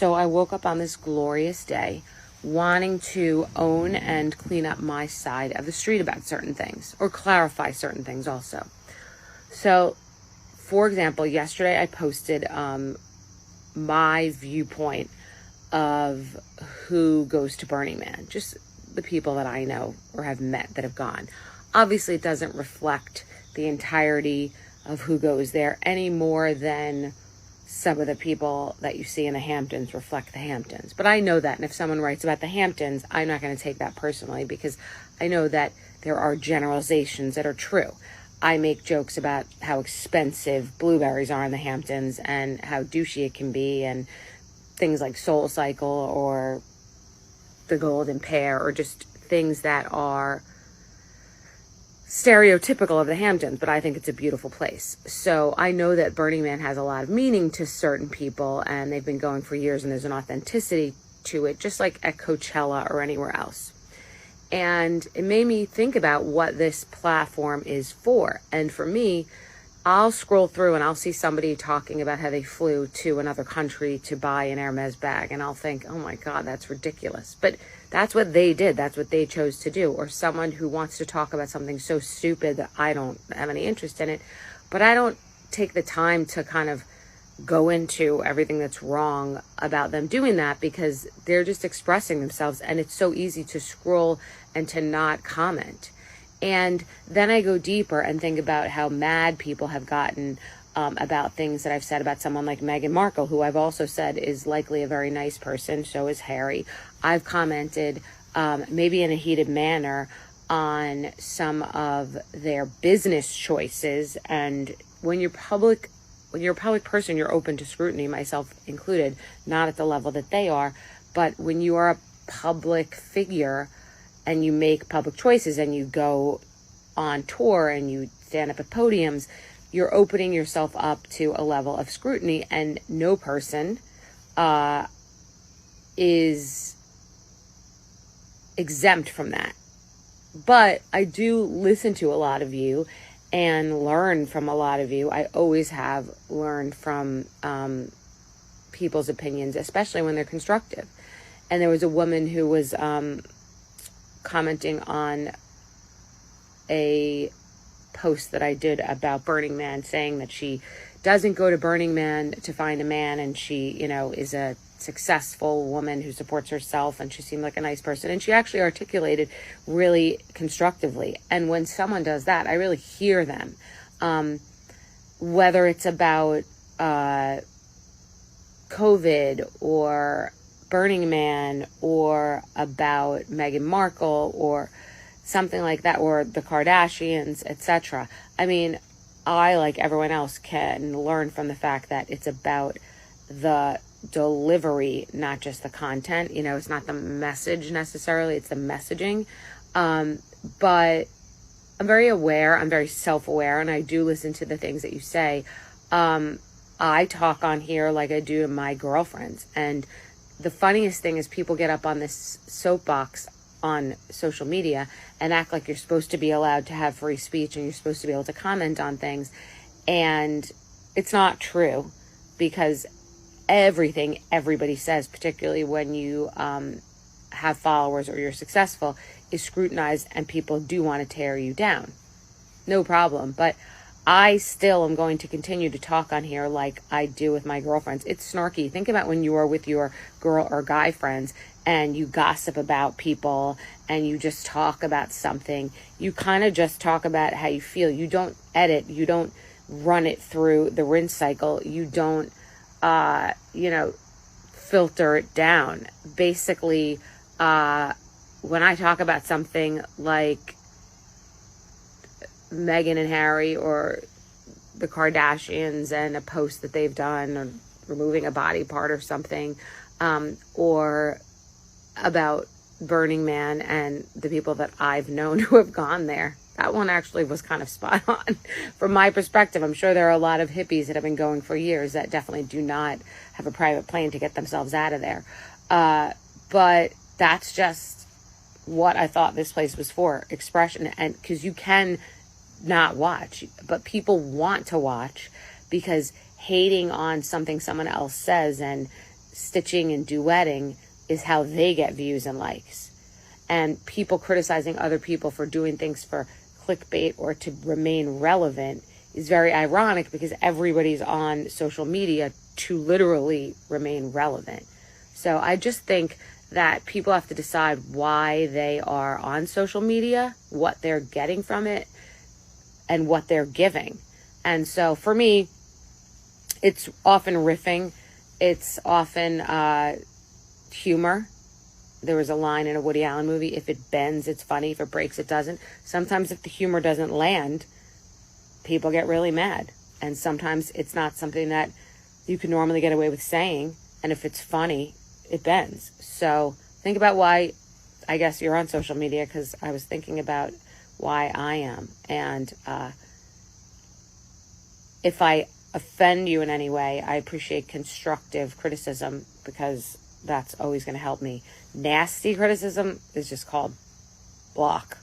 So I woke up on this glorious day wanting to own and clean up my side of the street about certain things, or clarify certain things also. So, for example, yesterday I posted my viewpoint of who goes to Burning Man, just the people that I know or have met that have gone. Obviously, it doesn't reflect the entirety of who goes there any more than some of the people that you see in the Hamptons reflect the Hamptons. But I know that, and if someone writes about the Hamptons, I'm not going to take that personally, because I know that there are generalizations that are true. I make jokes about how expensive blueberries are in the Hamptons and how douchey it can be, and things like Soul Cycle or the Golden Pear, or just things that are stereotypical of the Hamptons, but I think it's a beautiful place. So I know that Burning Man has a lot of meaning to certain people, and they've been going for years, and there's an authenticity to it, just like at Coachella or anywhere else. And it made me think about what this platform is for. And for me, I'll scroll through and I'll see somebody talking about how they flew to another country to buy an Hermes bag, and I'll think, oh my God, that's ridiculous. But that's what they did. That's what they chose to do. Or someone who wants to talk about something so stupid that I don't have any interest in it, but I don't take the time to kind of go into everything that's wrong about them doing that, because they're just expressing themselves, and it's so easy to scroll and to not comment. And then I go deeper and think about how mad people have gotten about things that I've said about someone like Meghan Markle, who I've also said is likely a very nice person. So is Harry. I've commented, maybe in a heated manner, on some of their business choices. And when you're a public person, you're open to scrutiny, myself included, not at the level that they are. But when you are a public figure and you make public choices and you go on tour and you stand up at podiums, you're opening yourself up to a level of scrutiny, and no person is exempt from that. But I do listen to a lot of you and learn from a lot of you. I always have learned from people's opinions, especially when they're constructive. And there was a woman who was commenting on a post that I did about Burning Man, saying that she doesn't go to Burning Man to find a man, and she, is a successful woman who supports herself, and she seemed like a nice person, and she actually articulated really constructively. And when someone does that, I really hear them, whether it's about COVID or Burning Man or about Meghan Markle or something like that, or the Kardashians, etc. I mean, I, like everyone else, can learn from the fact that it's about the delivery, not just the content. It's not the message necessarily, it's the messaging. But I'm very aware, I'm very self-aware, and I do listen to the things that you say. I talk on here like I do to my girlfriends, and the funniest thing is people get up on this soapbox on social media and act like you're supposed to be allowed to have free speech and you're supposed to be able to comment on things. And it's not true, because everything everybody says, particularly when you have followers or you're successful, is scrutinized, and people do want to tear you down. No problem. But I still am going to continue to talk on here like I do with my girlfriends. It's snarky. Think about when you are with your girl or guy friends and you gossip about people and you just talk about something. You kind of just talk about how you feel. You don't edit. You don't run it through the rinse cycle. You don't, filter it down. Basically, when I talk about something like Meghan and Harry or the Kardashians and a post that they've done, or removing a body part or something, or about Burning Man and the people that I've known who have gone there. That one actually was kind of spot on from my perspective. I'm sure there are a lot of hippies that have been going for years that definitely do not have a private plane to get themselves out of there. But that's just what I thought this place was for, expression. And because you can not watch, but people want to watch, because hating on something someone else says and stitching and duetting is how they get views and likes. And people criticizing other people for doing things for clickbait or to remain relevant is very ironic, because everybody's on social media to literally remain relevant. So I just think that people have to decide why they are on social media, what they're getting from it, and what they're giving. And so for me, it's often riffing. It's often humor. There was a line in a Woody Allen movie: if it bends, it's funny. If it breaks, it doesn't. Sometimes if the humor doesn't land, people get really mad. And sometimes it's not something that you can normally get away with saying. And if it's funny, it bends. So think about why, I guess, you're on social media, because I was thinking about why I am. And if I offend you in any way, I appreciate constructive criticism, because that's always going to help me. Nasty criticism is just called block.